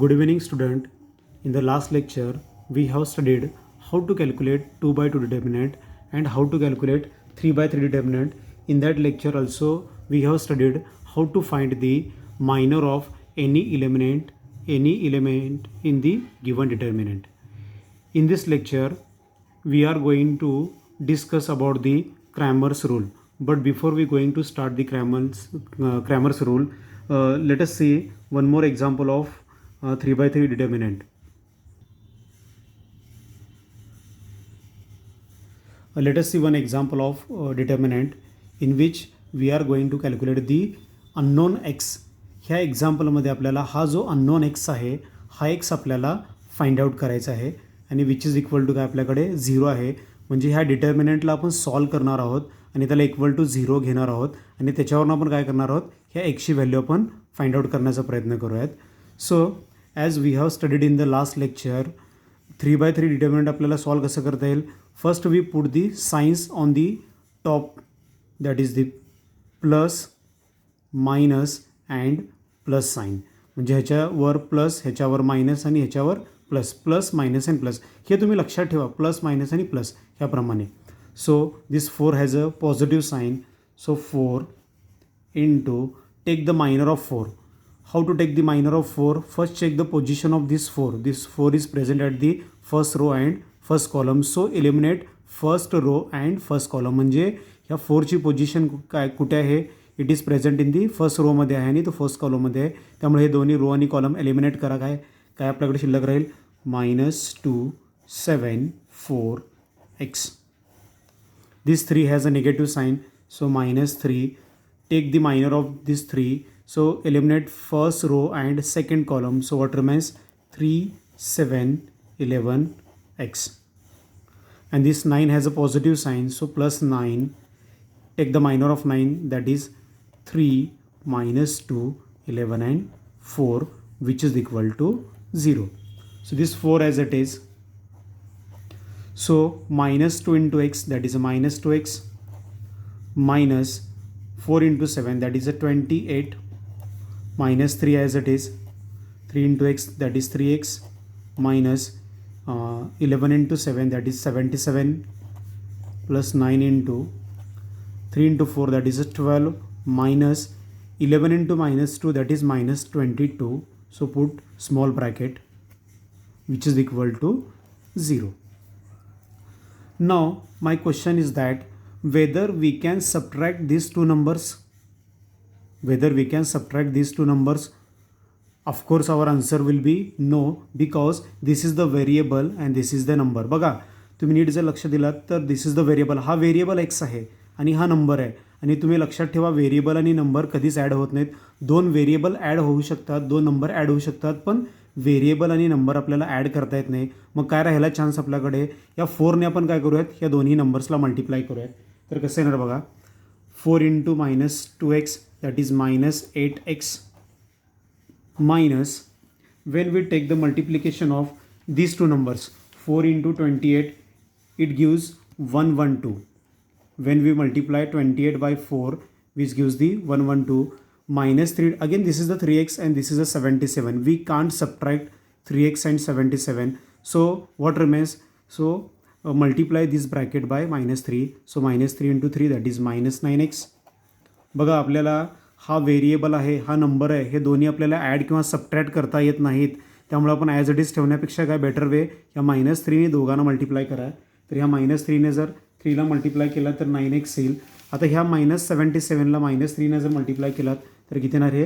Good evening, student. In the last lecture, we have studied how to calculate 2 by 2 determinant and how to calculate 3 by 3 determinant. In that lecture also, we have studied how to find the minor of any element in the given determinant. In this lecture, we are going to discuss about the Cramer's rule. But before we going to start the Cramer's rule, let us see one more example of 3 by 3 determinant. Let us see one example of determinant in which we are going to calculate the unknown x. ह्या एक्झाम्पलमध्ये आपल्याला हा जो unknown x आहे हा x आपल्याला find out करायचा आहे आणि विच इज इक्वल टू काय आपल्याकडे 0 आहे. म्हणजे ह्या डिटर्मिनंटला आपण सॉल्व करणार आहोत आणि त्याला इक्वल टू 0 घेणार आहोत आणि त्याच्यावरून आपण काय करणार आहोत ह्या एक्सची व्हॅल्यू आपण फाइंड आउट करण्याचा प्रयत्न करूयात. So as we have studied in the last lecture 3 by 3 determinant आपल्याला सॉल्व कसं करता येईल. First we put the signs on the top, that is the plus minus and plus sign. म्हणजे ह्याच्यावर प्लस, ह्याच्यावर मायनस आणि ह्याच्यावर plus, plus minus and plus. हे तुम्ही लक्षात ठेवा, प्लस मायनस आणि प्लस ह्याप्रमाणे. So this 4 has a positive sign. So 4 into take the minor of 4. How to take the minor of 4? First check the position of this 4. This 4 is present at the first row and first column. So eliminate first row and first column. म्हणजे ह्या 4ची position काय कुठे आहे? It is present in the first रोमध्ये आहे आणि तो first कॉलममध्ये आहे. त्यामुळे हे दोन्ही रो आणि कॉलम एलिमिनेट करा. काय काय आपल्याकडे शिल्लक राहील? -2 7 4 x. This 3 has a negative sign. So -3. Take the minor of this 3. So eliminate first row and second column. So what remains? 3 7 11 x. And this 9 has a positive sign. So plus 9. Take the minor of 9, that is 3 minus 2 11 and 4, which is equal to 0. So this 4 as it is. So -2 into x, that is a minus 2x, minus 4 into 7, that is a 28, minus 3 as it is, 3 into x, that is 3x, minus 11 into 7, that is 77, plus 9 into 3 into 4, that is a 12, minus 11 into minus 2, that is minus 22. So put small bracket, which is equal to 0. Now my question is that whether we can subtract these two numbers. Of course our answer will be no, because this is the variable and this is the number. बघा तुम्ही नीट जर लक्ष दिलात तर दिस is the variable. हा variable x आहे आणि हा नंबर आहे. आणि तुम्ही लक्षात ठेवा व्हेरिएबल आणि नंबर कधीच ॲड होत नाहीत. दोन व्हेरिएबल ॲड होऊ शकतात, दोन नंबर ॲड होऊ शकतात, पण व्हेरिएबल आणि नंबर आपल्याला ॲड करता येत नाही. मग काय राहिला चान्स आपल्याकडे? या 4ने आपण काय करूयात, या दोन्ही नंबर्सला मल्टिप्लाय करूयात. तर कसं येणार बघा, 4 into -2x, that is -8x, minus when we take the multiplication of these two numbers, 4 into 28, it gives 112. When we multiply 28 by 4, which gives the 112, minus 3, again this is the 3x and this is a 77. We can't subtract 3x and 77. So what remains? So multiply this bracket by -3. So -3 into 3, that is -9x. बघा आपल्याला हा variable आहे, हा number आहे, हे दोन्ही आपल्याला add किंवा सबट्रॅक्ट करता येत नाहीत. त्यामुळे आपण ॲज इट इज ठेवण्यापेक्षा काय बेटर वे, या -3ने दोघांना मल्टिप्लाय करा. तर ह्या -3ने जर 3ला मल्टिप्लाय केला तर 9x येईल. आता ह्या -77ला -3ने जर मल्टिप्लाय केलात तर किती येणार? हे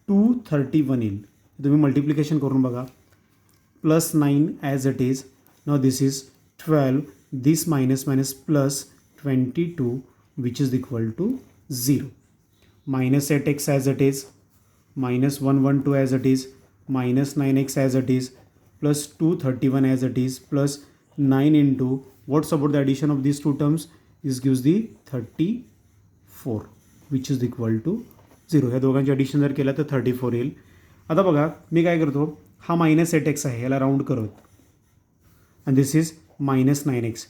231 येईल. तुम्ही मल्टिप्लिकेशन करून बघा. +9 as it is. Now this is 12, this minus plus 22, which is equal to 0. -8x as it is, -112 as it is, -9x as it is, plus 231 as it is, plus 9 into, what's about the addition of these two terms? This gives the 34, which is equal to 0. ह्या दोघांची addition जर केलं तर 34 येईल. आता बघा मी काय करतो, हा -8x आहे, ह्याला राऊंड करत, आणि this is -9x.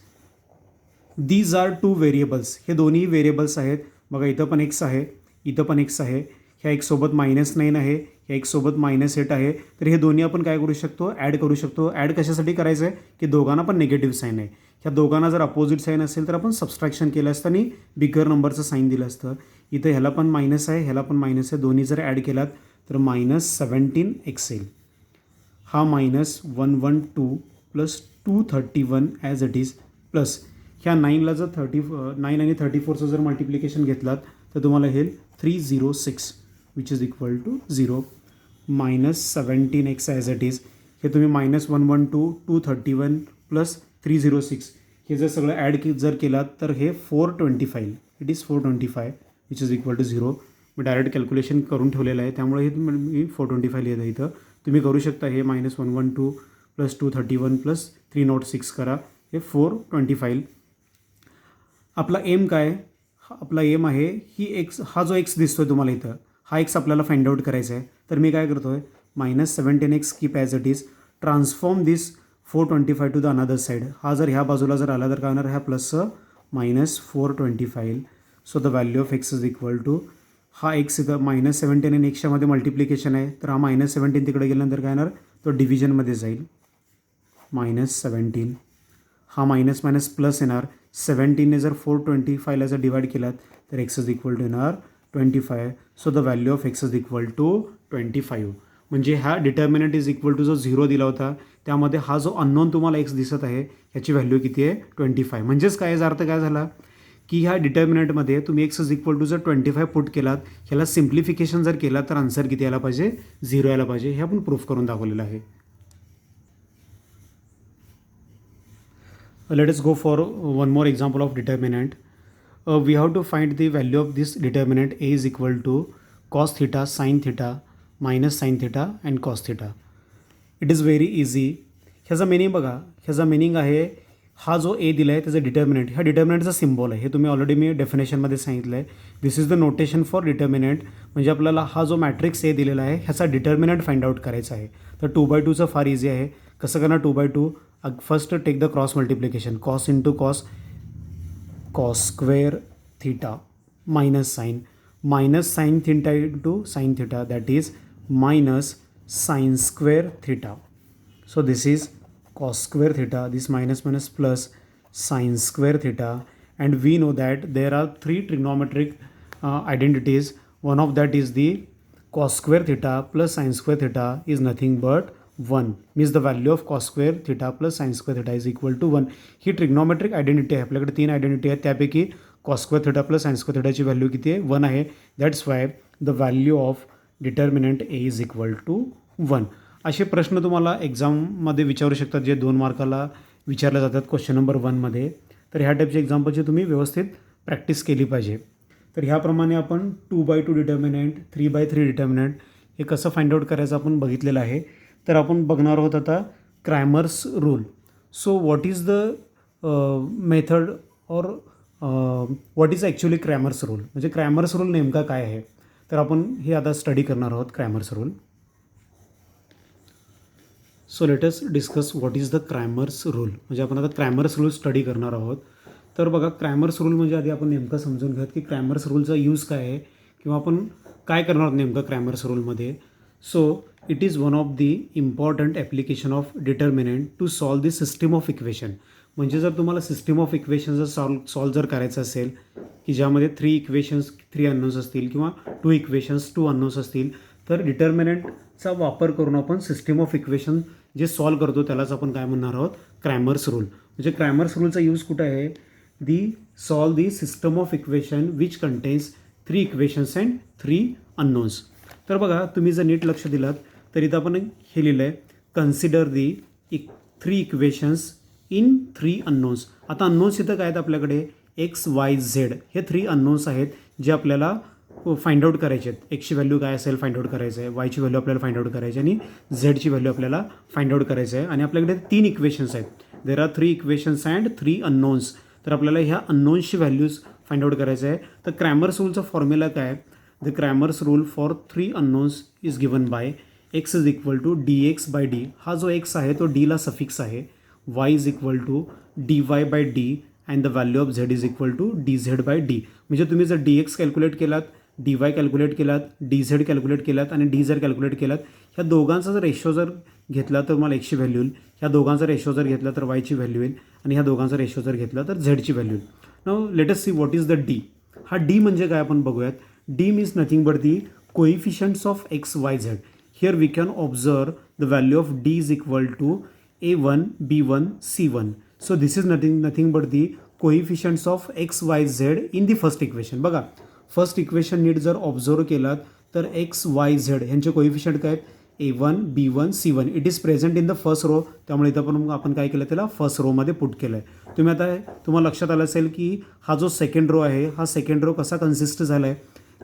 These are two variables. हे दोन्ही व्हेरिएबल्स आहेत. बघा इथं पण x आहे, इथं पण x आहे. ह्या एक्ससोबत -9 आहे, ह्या एक्ससोबत -8 आहे. तर हे दोन्ही आपण काय करू शकतो, ॲड करू शकतो. ॲड कशासाठी करायचं आहे की दोघांना पण निगेटिव्ह साईन आहे. ह्या दोघांना जर अपोजिट साईन असेल तर आपण सबस्ट्रॅक्शन केलं असतं आणि बिगर नंबरचं साईन दिलं असतं. इथं ह्याला पण मायनस आहे, ह्याला पण मायनस आहे. दोन्ही जर ॲड केलात तर -17x येईल. हा -112 plus 231 as it is plus ह्या 9ला जर 9 आणि 34चं जर मल्टिप्लिकेशन घेतलात तर तुम्हाला हे 306 which is equal to 0 -17x as it is. हे तुम्ही -112 231 प्लस 306 हे जर सगळं ॲड जर केलात तर हे 425 it is 425 which is equal to 0. मी डायरेक्ट कॅल्क्युलेशन करून ठेवलेलं आहे त्यामुळे हे मी 425 लिहिलं आहे. इथं तुम्ही करू शकता. हे -112 प्लस 231 प्लस 306 करा, हे 425. आपला एम काय, आपला एम आहे ही एक्स, हा जो एक्स दिसतो आहे तुम्हाला इथं, हा एक्स आपल्याला फाइंड आउट करायचा आहे. तर मी काय करतो आहे, -17x keep as it is, transform this 425 to the another side. हा जर ह्या बाजूला जर आला तर काय होणार, ह्या प्लसचं -425. So the value of x is equal to, हा एक्स इथं -17 आणि एक्सच्या मध्ये मल्टिप्लिकेशन आहे तर हा -17 तिकडे गेल्यानंतर काय येणार, तो डिव्हिजनमध्ये जाईल. -17 हा मायनस मायनस प्लस येणार. 17ने जर 425ला जर डिवाइड केलात तर एक्स इज इक्वल टू येणार 25. So the value of x is equal to 25. म्हणजे हा डिटर्मिनंट इज इक्वल टू जो 0 दिला होता त्यामध्ये हा जो अननोन तुम्हाला एक्स दिसत आहे ह्याची व्हॅल्यू किती आहे, 25. म्हणजेच काय, याचा अर्थ काय झाला की ह्या डिटर्मिनंटमध्ये तुम्ही एक्स इज इक्वल टू जर 25 पुट केलात, ह्याला सिम्प्लिफिकेशन जर केलात तर आन्सर किती यायला पाहिजे, 0 यायला पाहिजे. हे आपण प्रूफ करून दाखवलेलं आहे. Let us go for one more example of determinant. We have to find the value of this determinant. A is equal to cos theta sin theta minus sin theta and cos theta. It is very easy. ह्याचा meaning बघा, ह्याचा meaning आहे हा जो ए दिला आहे त्याचा determinant, ह्या डिटर्मिनंटचा सिम्बॉल आहे. हे तुम्ही ऑलरेडी मी डेफिनेशनमध्ये सांगितलं आहे. This is the notation for determinant. म्हणजे आपल्याला हा जो मॅट्रिक्स ए दिलेला आहे ह्याचा डिटर्मिनंट फाइंड आउट करायचा आहे. तर 2/2चं फार इझी आहे. कसं करणार, 2/2 first take the cross multiplication, cos into cos, cos square theta minus sine theta into sine theta, that is minus sine square theta. So this is cos square theta, this minus plus sin square theta, and we know that there are three trigonometric identities. One of that is the cos square theta plus sin square theta is nothing but 1, means the value of cos square theta plus sin square theta is equal to 1. He trigonometric identity आहे. आपल्याकडे 3 identity आहेत, त्यापैकी cos square theta plus sin square theta ची value किती आहे, 1 आहे. That's why the value of determinant A is equal to 1. असे प्रश्न तुम्हाला एक्झाममध्ये विचारू शकतात जे 2 मार्काला विचारले जातात क्वेश्चन नंबर 1मध्ये. तर ह्या टाईपच्या एक्झाम्पलची तुम्ही व्यवस्थित प्रॅक्टिस केली पाहिजे. तर ह्याप्रमाणे आपण 2/2 डिटर्मिनंट, 3/3 डिटर्मिनंट हे कसं फाइंड आउट करायचं आपण बघितलेलं आहे. तर आपण बघणार आहोत आता Cramer's rule. So what is the method or what is actually Cramer's rule, म्हणजे क्रॅमर्स रूल नेमका काय आहे, तर आपण हे आता स्टडी करणार आहोत Cramer's rule. So let us discuss what is the Cramer's rule. म्हणजे आपण आता क्रॅमर्स रूल स्टडी करणार आहोत. तर बघा, क्रॅमर्स रूल म्हणजे आधी आपण नेमकं समजून घ्यात की क्रॅमर्स रूलचा यूज काय आहे किंवा आपण काय करणार आहोत नेमकं क्रॅमर्स रूलमध्ये. So it is one of the important application of determinant to solve the system of equation. म्हणजे जर तुम्हाला सिस्टीम ऑफ इक्वेशन जर सॉल्व जर करायचं असेल की ज्यामध्ये 3 इक्वेशन्स 3 अननोन्स असतील किंवा 2 इक्वेशन्स 2 अननोन्स असतील, तर डिटर्मिनंटचा वापर करून आपण सिस्टीम ऑफ इक्वेशन जे सॉल्व करतो त्यालाच आपण काय म्हणणार आहोत, क्रॅमर्स रूल. म्हणजे क्रॅमर्स रूलचा यूज कुठं आहे, solve the system of equation which contains 3 equations and 3 unknowns. तर बघा, तुम्ही जर नीट लक्ष दिलात तर इथं आपण हे लिहिलं आहे, consider the 3 equations in 3 unknowns. आता अननोन्स इथं काय आहेत आपल्याकडे, एक्स वाय झेड हे 3 अननोन्स आहेत जे आपल्याला फाइंड आउट करायचे आहेत. एक्सची व्हॅल्यू काय असेल फाइंड आउट करायचं आहे, वायची व्हॅल्यू आपल्याला फाइंड आउट करायची आहे आणि झेडची व्हॅल्यू आपल्याला फाइंड आउट करायचं आहे. आणि आपल्याकडे 3 इक्वेशन्स आहेत. There are 3 equations and 3 unknowns. तर आपल्याला ह्या अननोन्सची व्हॅल्यूज फाइंड आउट करायचं आहे. तर क्रॅमर्स रूलचा फॉर्म्युला काय, the Cramer's rule for 3 unknowns is given by x is equal to dx/d. हा जो एक्स आहे तो डीला सफिक्स आहे. Y is equal to dy/d and the value of z is equal to dz/d. म्हणजे तुम्ही जर dx कॅल्क्युलेट केलात डी वाय कॅल्क्युलेट केलात, डी झेड कॅल्क्युलेट केलात आणि डी झेड कॅल्क्युलेट केलात. ह्या दोघांचा जर रेशो जर घेतला तर मला एक्सची व्हॅल्यू येईल. ह्या दोघांचा रेशो जर घेतला तर वायची व्हॅल्यू येईल आणि ह्या दोघांचा रेशो जर घेतला तर झेडची व्हॅल्यू येईल. Now let us see what is the D. हा डी म्हणजे काय आपण बघूयात. D means nothing but the coefficients of x y z. Here we can observe the value of D is equal to A1, B1, C1. So this is nothing but the coefficients of x, y, z in the first equation. बघा first equation नीट जर observe केलात तर x y z ह्यांचे coefficient काय आहेत A1, B1, C1. It is present in the first row. त्यामुळे इथं पण आपण काय केलं त्याला फर्स्ट रोमध्ये पुट केलं आहे. तुम्हाला लक्षात आलं असेल की हा जो सेकंड रो आहे हा सेकंड रो कसा कन्सिस्ट झाला आहे.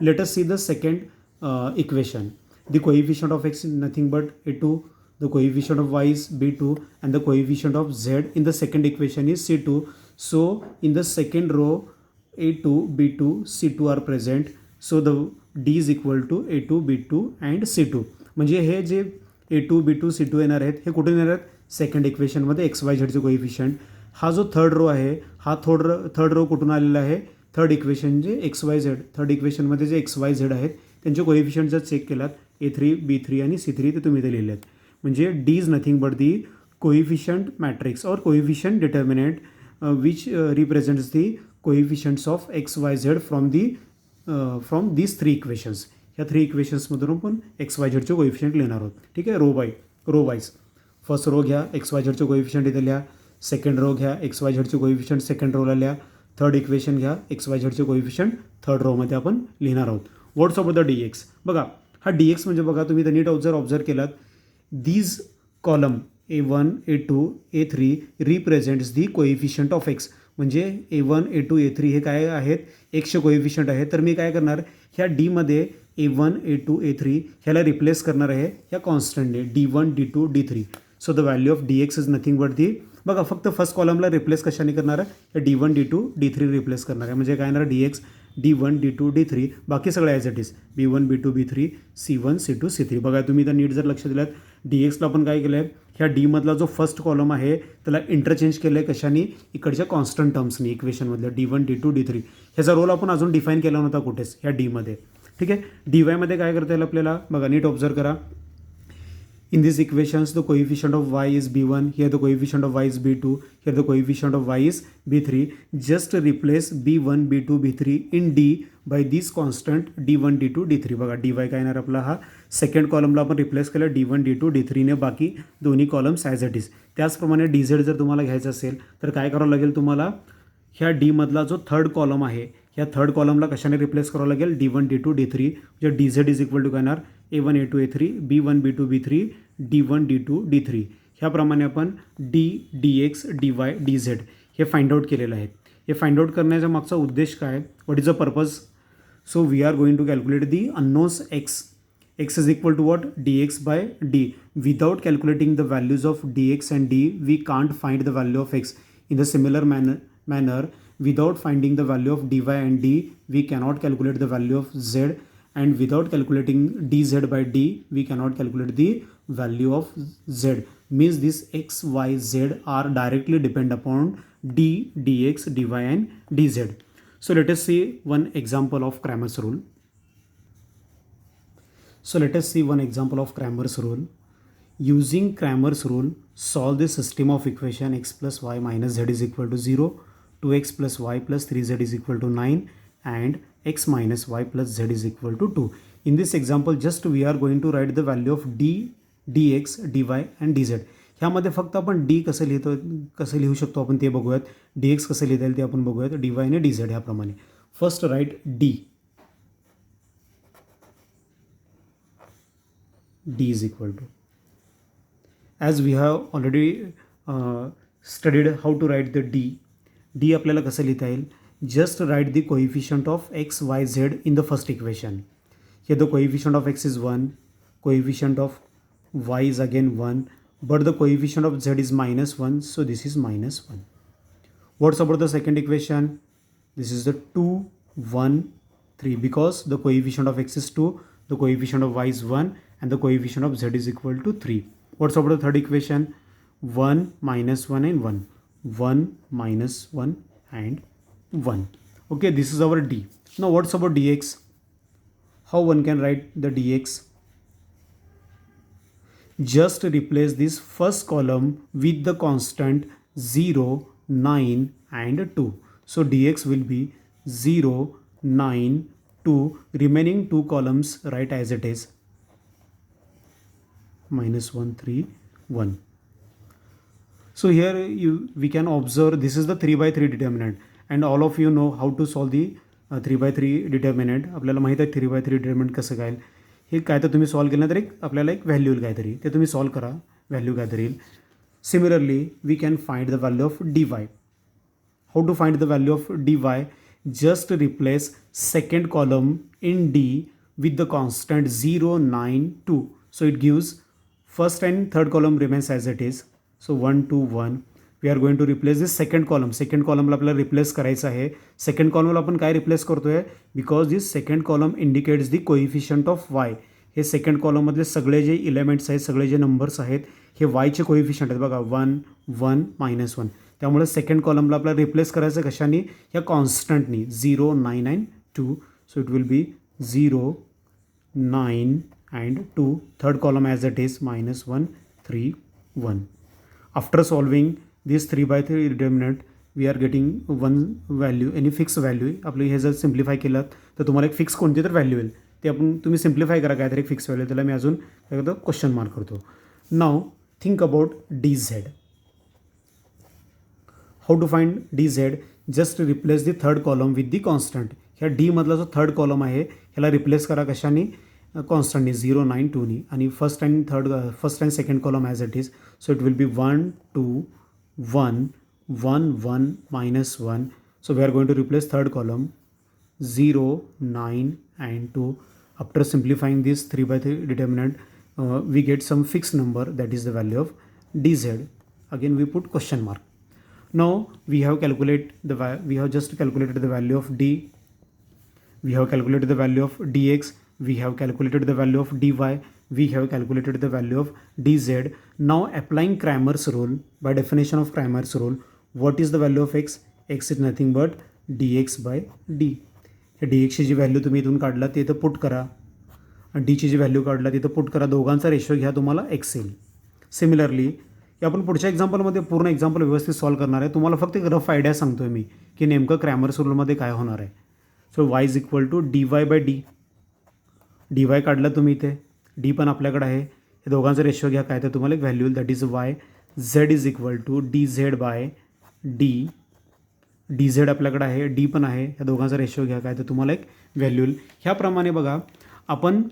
Late us see the second equation. The coefficient of x nothing but A2, the coefficient of y is B2 and the coefficient of z in the second equation is C2. So in the second row A2, B2, C2 are present. So the D is equal to A2, B2 and C2. म्हणजे हे जे A2, B2, C2 येणार आहेत हे कुठून येणार आहेत second इक्वेशनमध्ये एक्स वाय झेडचे कोइफिशियंट. हा जो थर्ड रो आहे हा थर्ड रो कुठून आलेला आहे थर्ड इक्वेशन जे एक्स वाय झेड थर्ड इक्वेशनमध्ये जे एक्स वाय झेड आहेत त्यांचे कोइफिशियंट जर चेक केलात A3, B3 आणि C3 ते तुम्ही इथे लिहिले आहेत. म्हणजे D is nothing but the coefficient matrix और coefficient determinant which represents the coefficients of x y z from these three equations. ह्या थ्री इक्वेशन्समधून आपण एक्स वाय झेडचे कोइफिशियंट लिहिणार आहोत. ठीक आहे. रो वाईज फर्स्ट रो घ्या एक्स वाय झेडचे कोइफिशियंट इथे लिहा. सेकंड रो घ्या एक्स वाय झेडचे कोइफिशियंट सेकंड रोला लिहा. थर्ड इक्वेशन घ्या एक्स वाय झेडचे कोइफिशियंट थर्ड रोमध्ये आपण लिहिणार आहोत. व्हॉट्स अबाउट द डी एक्स. बघा हा डी एक्स म्हणजे बघा तुम्ही नीट ऑब्झर्व केलात. These column A1, A2, A3 represents the coefficient of x. म्हणजे A1, A2, A3 हे काय आहेत एक्सचे कोइफिशियंट आहेत. तर मी काय करणार ह्या डीमध्ये A1, A2, A3 ह्याला रिप्लेस करणार आहे ह्या कॉन्स्टंटने D1, D2, D3. So the value of DX is nothing but दी बघा फक्त फर्स्ट कॉलमला रिप्लेस कशाने करणार आहे D1, D2, D3 रिप्लेस करणार आहे. म्हणजे काय येणार DX D1, D2, D3 बाकी सगळं as it is B1, B2, B3, C1, C2, C3. बघा तुम्ही तर नीट जर लक्ष दिलात DXला आपण काय केलं आहे ह्या डीमधला जो फर्स्ट कॉलम आहे त्याला इंटरचेंज केलं आहे कशाने इकडच्या कॉन्स्टंट टर्म्सनी इक्वेशनमधल्या D1, D2, D3. ह्याचा रोल आपण अजून डिफाईन केला नव्हता कुठेच ह्या डीमध्ये. ठीक आहे. DYमध्ये काय करता येईल आपल्याला बघा नीट ऑब्झर्व करा. In these equations, the coefficient of y is B1, here the coefficient of y is B2, here the coefficient of y is B3. Just replace B1, B2, B3 in D by this constant D1, D2, D3. बघा dy काय येणार आपला हा second कॉलमला आपण replace केलं D1, D2, D3 ने बाकी दोन्ही कॉलम्स ॲज इट इज. त्याचप्रमाणे DZ जर तुम्हाला घ्यायचं असेल तर काय करावं लागेल तुम्हाला ह्या डीमधला जो थर्ड कॉलम आहे ह्या थर्ड कॉलमला कशाने रिप्लेस करावं लागेल D1, D2, D3. म्हणजे DZ इज इक्वल टू काय येणार A1, A2, A3, B1, B2, B3, D1, D2, D3. ह्याप्रमाणे आपण D, DX, DY, DZ हे फाइंड आउट केलेलं आहे. हे फाइंड आउट करण्याचा मागचा उद्देश काय what is the purpose. So we are going to calculate the unknowns x. X is equal to what DX by D. Without calculating the values of DX and D we can't find the value of x. In the similar manner without finding the value of dy and d we cannot calculate the value of z, and without calculating dz by d we cannot calculate the value of z. Means this x, y, z are directly depend upon d, dx, dy and dz. So let us see one example of Cramer's rule. Using Cramer's rule, solve the system of equation x plus y minus z is equal to 0, 2x plus y plus 3z is equal to 9 and x minus y plus z is equal to 2. In this example just we are going to write the value of d, dx, dy and dz. ह्यामध्ये फक्त आपण d कसं लिहू शकतो आपण ते बघूयात. dx कसं लिहिता येईल ते आपण बघूयात. dy आणि dz ह्याप्रमाणे. First write d. d is equal to, as we have already studied how to write the d. d आपल्याला कसं लिहिता येईल just write the coefficient of x y Z in the first equation. here the coefficient of x is 1, coefficient of y is again 1, but the coefficient of z is minus 1, so this is minus 1. What's about the second equation? This is the 2, 1, 3 because the coefficient of x is 2, the coefficient of y is 1 and the coefficient of z is equal to 3. What's about the third equation? 1, minus 1 and 1. 1, minus 1 and 1. Okay, this is our d. Now what's about dx? How one can write the dx? Just replace this first column with the constant 0, 9 and 2. So dx will be 0, 9, 2. Remaining two columns write as it is. -1, 3, 1. So here we can observe this is the 3 by 3 determinant, and all of you know how to solve the 3 by 3 determinant. आपल्याला माहीत आहे 3 by 3 determinant कसं काय. हे काय तर तुम्ही solve केलं तर एक आपल्याला एक व्हॅल्यू येईल काहीतरी, ते तुम्ही सॉल्व करा, व्हॅल्यू काहीतरी येईल. Similarly we can find the value of dy. How to find the value of dy? Just replace second column in D with the constant 0, 9, 2. So it gives first and third column remains as it is. So 1, 2, 1. We are going to replace this second column. Second column ला आपल्याला replace करायचं आहे. Second कॉलमला आपण काय replace करतोय? Because this second column indicates the coefficient of Y. हे second कॉलममधले सगळे जे इलेमेंट्स आहेत, सगळे जे नंबर्स आहेत, हे वायचे कोइफिशियंट आहेत बघा. 1, 1, -1. त्यामुळे सेकंड कॉलमला आपल्याला रिप्लेस करायचं कशाने? या कॉन्स्टंटनी 0, 9 and 2. So it will be 0, 9 and 2. Third column as it is -1, 3, 1. After solving this 3 by 3 determinant, we are getting one value, any fixed value. आपलं हे जर सिम्प्लिफाय केलं तर तुम्हाला एक फिक्स कोणती तर व्हॅल्यू येईल. ते आपण तुम्ही सिम्प्लिफाय करा काहीतरी एक फिक्स व्हॅल्यू. त्याला मी अजून काय करतो? क्वेश्चन मार्क करतो. Now think about dz. How to find dz? Just replace the third column with the constant. ह्या डी मधला जो थर्ड कॉलम आहे ह्याला रिप्लेस करा कशाने? कॉन्स्टंटनी 0, 9, 2नी. आणि first and second column as it is. So it will be 1, 2, 1, 1, 1, -1. So we are going to replace third column 0, 9 and 2. After simplifying this 3 by 3 determinant, we get some fixed number, that is the value of dz. Again we put question mark. Now we have just calculated the value of d. We have calculated the value of dx. We have calculated the value of dy. We have calculated the value of dz. Now applying Cramer's rule, by definition of Cramer's rule, what is the value of x? X is nothing but dx by d. हे dx ची जी value तुम्ही इथून काढला ते इथं put करा, आणि डीची जी value काढला तिथं पुट करा. दोघांचा रेशो घ्या, तुम्हाला x येईल. सिमिलरली आपण पुढच्या एक्झाम्पलमध्ये पूर्ण एक्झाम्पल व्यवस्थित सॉल्व करणार आहे. तुम्हाला फक्त एक रफ आयडिया सांगतोय मी की नेमकं क्रॅमर्स रूलमध्ये काय होणार आहे. So y is equal to dy by D. D y काढलं तुम्ही इथे, डी पण आपल्याकडे आहे. हे दोघांचा रेशो घ्या, काय तर तुम्हाला एक व्हॅल्यू येईल, that is y. z is equal to dz by D. D z आपल्याकडे आहे, डी पण आहे. ह्या दोघांचा रेशो घ्या, काय तर तुम्हाला एक व्हॅल्यू येईल. ह्याप्रमाणे बघा आपण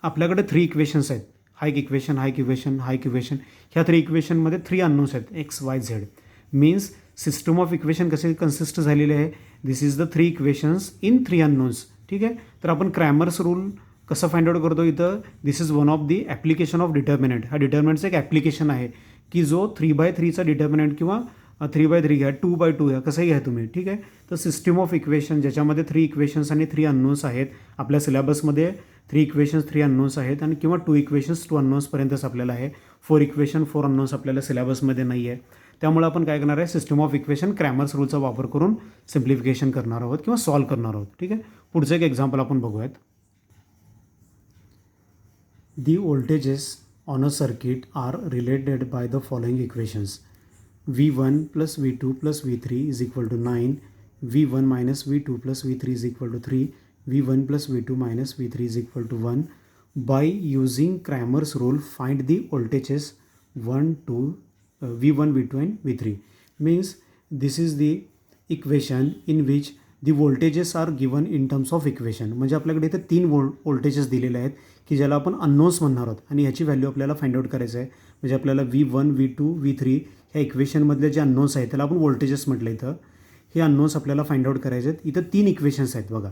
आपल्याकडे 3 इक्वेशन्स आहेत. हा एक इक्वेशन, हा एक इक्वेशन, हा एक इक्वेशन. ह्या 3 इक्वेशनमध्ये 3 अननोन्स आहेत, x y z. Means system of equation कसे कन्सिस्ट झालेले आहे? This is the 3 equations in 3 unknowns. ठीक आहे. तर आपण क्रॅमर्स रूल कसं फाइंड आउट करतो इथं? This is one of the application of determinant. हा डिटर्मिनंटचं एक ॲप्लिकेशन आहे की जो 3/3चा डिटर्मिनंट किंवा 3/3 घ्या, 2/2 घ्या, कसंही घ्या तुम्ही. ठीक आहे. तर सिस्टम ऑफ इक्वेशन ज्याच्यामध्ये 3 इक्वेशन्स आणि 3 अननोन्स आहेत. आपल्या सिलेबसमध्ये 3 इक्वेशन्स 3 अननोन्स आहेत, आणि किंवा 2 इक्वेशन्स 2 अननोन्सपर्यंतच आपल्याला आहे. 4 इक्वेशन 4 अननोन्स आपल्याला सिलेबसमध्ये नाही आहे. त्यामुळे आपण काय करणार आहे? सिस्टम ऑफ इक्वेशन क्रॅमर्स रूलचा वापर करून सिम्प्लिफिकेशन करणार आहोत किंवा सॉल्व्ह करणार आहोत. ठीक आहे. पुढचं एक एक्झाम्पल आपण बघूयात. The voltages on a circuit are related by the following equations. V1 plus V2 plus V3 is equal to 9. V1 minus V2 plus V3 is equal to 3. V1 plus V2 minus V3 is equal to 1. By using Cramer's rule, find the voltages 1, 2, V1, V2 and V3. Means this is the equation in which the voltages are given in terms of equation. म्हणजे आपल्याकडे इथे 3 voltages दिलेले आहेत की ज्याला आपण unknowns म्हणणार आहोत, आणि याची व्हॅल्यू आपल्याला फाइंड आउट करायचं आहे. म्हणजे आपल्याला V1, V2, V3 ह्या इक्वेशनमधले जे अननोन्स आहेत त्याला आपण व्होल्टेजेस म्हटलं. इथं हे अननोन्स आपल्याला फाइंड आउट करायचे आहेत. इथं 3 इक्वेशन्स आहेत बघा.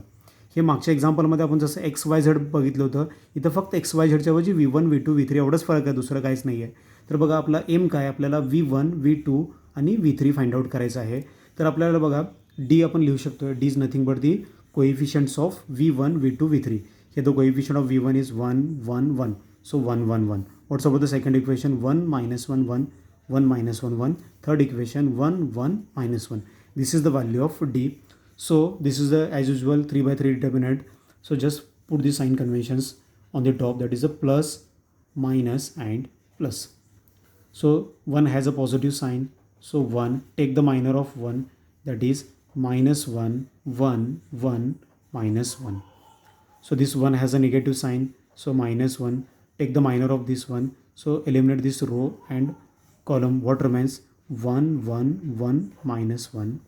हे मागच्या एक्झाम्पलमध्ये आपण जसं XYZ बघितलं होतं, इथं फक्त XYZच्या ऐवजी V1, V2, V3 एवढंच फरक आहे, दुसरं काहीच नाही आहे. तर बघा आपला एम काय? आपल्याला V1, V2 आणि V3 फाइंड आउट करायचं आहे. तर आपल्याला बघा डी आपण लिहू शकतो. D is nothing but the coefficients of V1, V2, V3. Here the coefficient of V1 is 1, 1, 1. So 1, 1, 1. What's about the second equation? 1, minus 1, 1, 1, minus 1, 1. Third equation 1, 1, minus 1. This is the value of D. So this is the, as usual, 3/3 determinant. So just put the sign conventions on the top, that is a plus, minus and plus. So 1 has a positive sign, so 1, take the minor of 1, that is minus 1, 1, 1, minus 1. So this 1 has a negative sign, so minus 1, take the minor of this one, so eliminate this row and column. What remains? 1, 1, 1, minus 1.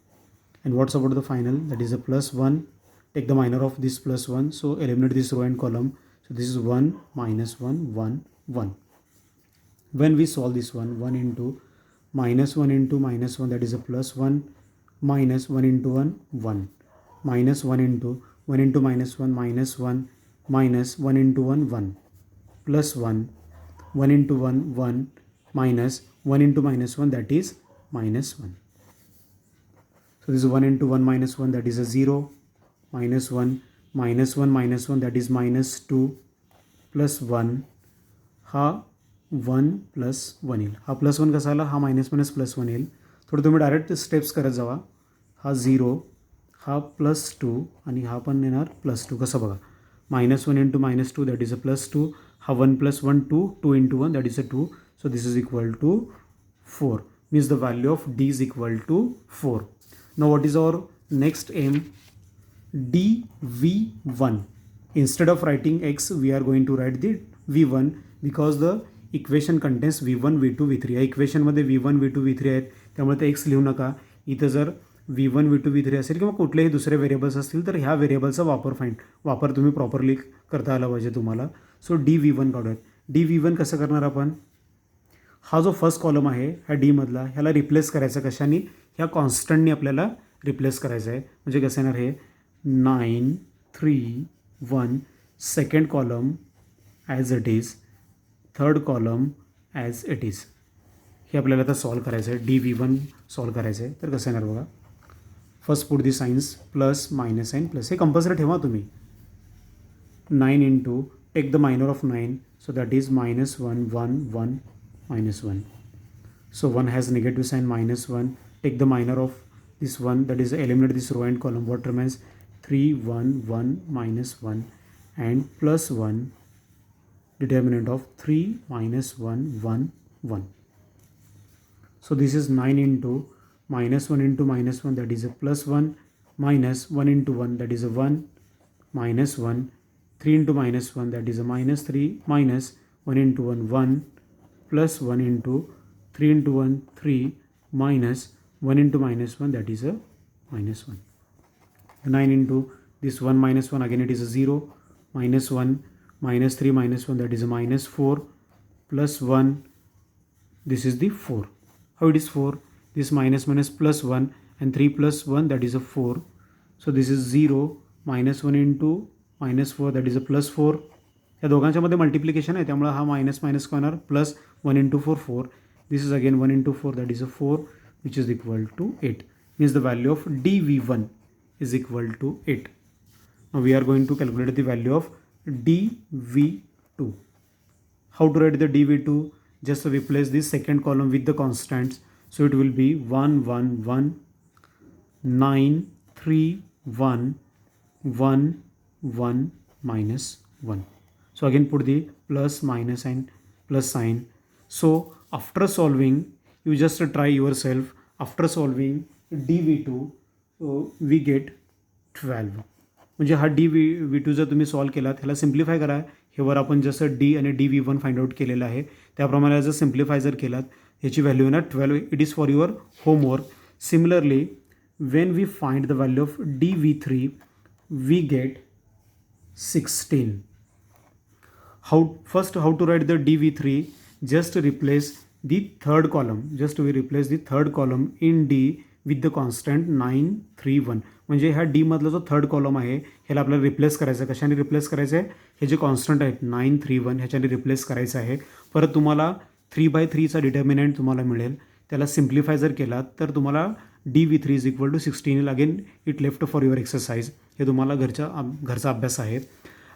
And what's about the final? That is a plus 1, take the minor of this plus 1, so eliminate this row and column. So this is 1, minus 1, 1, 1. When we solve this one, 1 into minus 1 into minus 1, that is a plus 1, minus 1 into 1, 1, minus 1 into minus 1, minus 1, minus 1 into 1, 1, plus 1, 1 into 1, 1, minus 1 into minus 1, that is minus 1. So this is 1 into 1 minus 1, that is a 0, minus 1, minus 1 minus 1, that is minus 2, plus 1, हा 1 plus 1 येईल. हा plus 1 कसा आला? हा minus minus plus 1 येईल. थोडं तुम्ही direct steps करत जावा. हा 0, हा प्लस 2 आणि हा पण येणार प्लस 2. कसं बघा, minus 1 into minus 2, that is a plus 2. हा 1 plus 1 2, 2 into 1, that is a 2. So this is equal to 4. Means the value of d is equal to 4. Now what is our next aim? dv1. Instead of writing x, we are going to write the v1 because the equation contains v1, v2, v3. या इक्वेशनमध्ये v1, v2, v3 आहेत, त्यामुळे ते x लिहू नका. इथं जर v1, v2, v3 असेल किंवा कुठलेही दुसरे व्हेरिएबल्स असतील तर ह्या व्हेरिएबलचा वापर तुम्ही प्रॉपरली करता आला पाहिजे तुम्हाला. सो dv1 काढूयात. dv1 कसं करणार आपण? हा जो फर्स्ट कॉलम आहे ह्या डीमधला, ह्याला रिप्लेस करायचा कशाने? ह्या कॉन्स्टंटनी आपल्याला रिप्लेस करायचं आहे. म्हणजे कसं येणार हे? 9, 3, 1, second column as it is, third column as it is. हे आपल्याला आता सॉल्व करायचं आहे. dv1 सॉल्व करायचं आहे. तर कसं येणार बघा. First put the signs plus minus sign plus. हे कंपल्सरी ठेवा तुम्ही. 9 into take the minor of 9, so that is minus 1, 1, 1, minus 1. So 1 has negative sign, minus 1. Take the minor of this 1, that is eliminate this row and column. What remains? 3, 1, 1, minus 1 and plus 1. Determinant of 3 minus 1, 1, 1. So this is 9 into minus 1 into minus 1, that is a plus 1, minus 1 into 1, that is a 1, minus 1, 3 into minus 1, that is a minus 3, minus 1 into 1, 1, plus 1 into 3 into 1, 3, minus 1 into minus 1, that is a minus 1. 9 into this 1 minus 1, again it is a 0, minus 1, minus 3 minus 1, that is a minus 4, plus 1, this is the 4. How it is 4? This minus minus plus 1 and 3 plus 1, that is a 4. So this is 0, minus 1 into minus 4, that is a plus 4. या दोघांच्या मध्ये multiplication आहे, त्यामुळे हा minus minus होणार plus 1 into 4, 4. This is again 1 into 4, that is a 4, which is equal to 8. Means the value of dv1 is equal to 8. Now we are going to calculate the value of dv2. How to write the dv2? Just replace this second column with the constants. So it will be 1, 1, 1, 9, 3, 1, 1, 1, minus 1. So again put the plus minus and plus sign. So after solving, you just try yourself. After solving dv2, we get 12. म्हणजे हा dv2 जर तुम्ही solve केला, ह्याला simplify करा. ह्यावर आपण जसं d आणि dv1 फाइंड आउट केलेलं आहे त्याप्रमाणे जर सिम्प्लिफाय जर केलात, ह्याची व्हॅल्यू येणार 12. It is for your homework. Similarly when we find the value of dv3, we get 16. How to write the dv3? Just replace the third column. Just we replace the third column in d with the constant 9, 3, 1. म्हणजे ह्या d मधला जो third column आहे ह्याला आपल्याला replace करायचं आहे. कशाने रिप्लेस करायचं आहे? हे जे कॉन्स्टंट आहेत 9, 3, 1 ह्याच्याने रिप्लेस करायचं आहे. परत तुम्हाला 3/3चा डिटर्मिनंट तुम्हाला मिळेल. त्याला सिम्प्लिफाय जर केलात तर तुम्हाला dv3 is equal to 16. Again it left for your exercise. हे तुम्हाला घरचा अभ्यास आहे.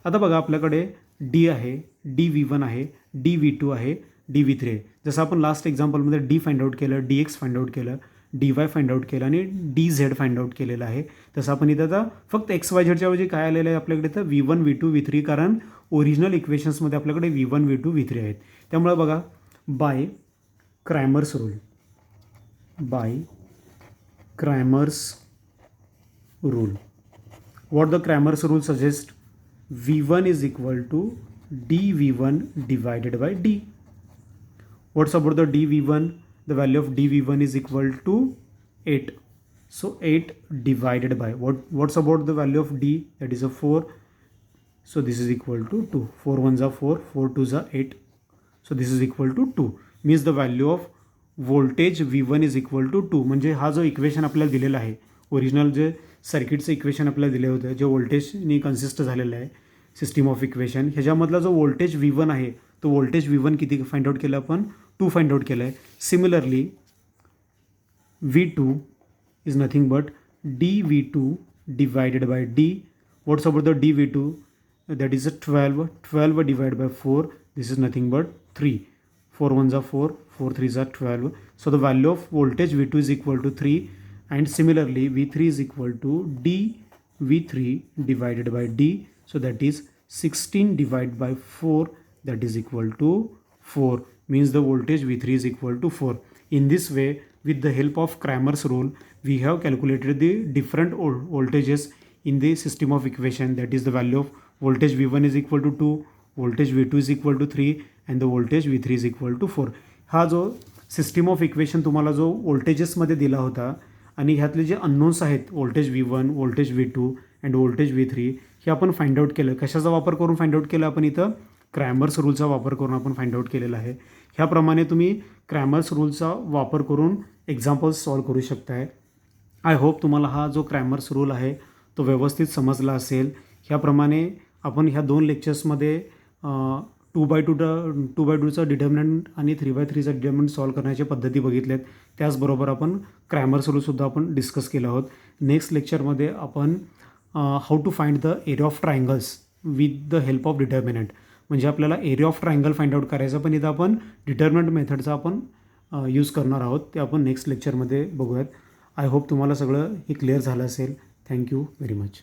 आता बघा आपल्याकडे d आहे, dv1 आहे, dv2 आहे, dv3 आहे. जसं आपण लास्ट एक्झाम्पलमध्ये d फाइंड आउट केलं, dx फाइंड आउट केलं, डी वाय फाइंड आउट केलं आणि डी झेड फाइंड आउट केलेलं आहे. तसं आपण इथं आता फक्त एक्स वाय झेडच्या ऐवजी काय आलेलं आहे आपल्याकडे तर V1 V2 V3, कारण ओरिजिनल इक्वेशन्समध्ये आपल्याकडे V1 V2 V3 आहेत. त्यामुळे बघा by Cramer's rule what the Cramer's rule suggests, V1 is equal to dV1 divided by D. What's about the dV1? The value of dV1 is equal to 8. So 8 divided by what's about the value of D? That is a 4. So this is equal to 2. 4 ones are 4, 4 twos are 8. So this is equal to 2. Means the value of voltage V1 is equal to 2. म्हणजे हा जो equation आपल्याला दिलेला आहे, original जे सर्किटचं equation आपल्याला दिले होतं, जे व्होल्टेजनी कन्सिस्ट झालेलं आहे सिस्टीम ऑफ इक्वेशन, ह्याच्यामधला जो व्होल्टेज V1 आहे तो व्होल्टेज V1 किती फाइंड आउट केलं आपण 2 फाइंड आउट केलं आहे. Similarly V2 is nothing but dV2 divided by D. What's about the dV2? That is a 12. 12 divide by 4, this is nothing but 3. 4 ones are 4, 4 threes are 12. So the value of voltage V2 is equal to 3. And similarly V3 is equal to dV3 divided by D. So that is 16 divided by 4, that is equal to 4. Means the voltage V3 is equal to 4. In this way, with the help of Cramer's rule, we have calculated the different voltages in the system of equation. That is the value of voltage V1 is equal to 2, voltage V2 is equal to 3, and the voltage V3 is equal to 4. हा जो system of equation तुम्हाला जो व्होल्टेजेसमध्ये दिला होता आणि ह्यातले जे unknowns आहेत voltage V1, voltage V2 and voltage V3, हे आपण फाइंड आउट केलं. कशाचा वापर करून फाइंड आउट केलं आपण इथं? क्रॅमर्स रूलचा वापर करून आपण फाइंड आउट केलेला आहे. ह्याप्रमाणे तुम्ही क्रॅमर्स रूलचा वापर करून एक्झाम्पल्स सॉल्व करू शकताय. आय होप तुम्हाला हा जो क्रॅमर्स रूल आहे तो व्यवस्थित समजला असेल. ह्याप्रमाणे आपण ह्या 2 लेक्चर्समध्ये 2x2चा डिटर्मिनंट आणि 3x3चा डिटर्मिनंट सॉल्व करण्याच्या पद्धती बघितल्यात. त्याचबरोबर आपण क्रॅमर्स रूलसुद्धा आपण डिस्कस केला आहोत. नेक्स्ट लेक्चरमध्ये आपण how to find the area of triangles with the help of determinant, म्हणजे आपल्याला area of triangle find out करायचं, पण इथं आपण डिटर्मिनंट मेथडचा आपण यूज करणार आहोत. ते आपण नेक्स्ट लेक्चरमध्ये बघूयात. आय होप तुम्हाला सगळं हे क्लिअर झालं असेल. Thank you very much.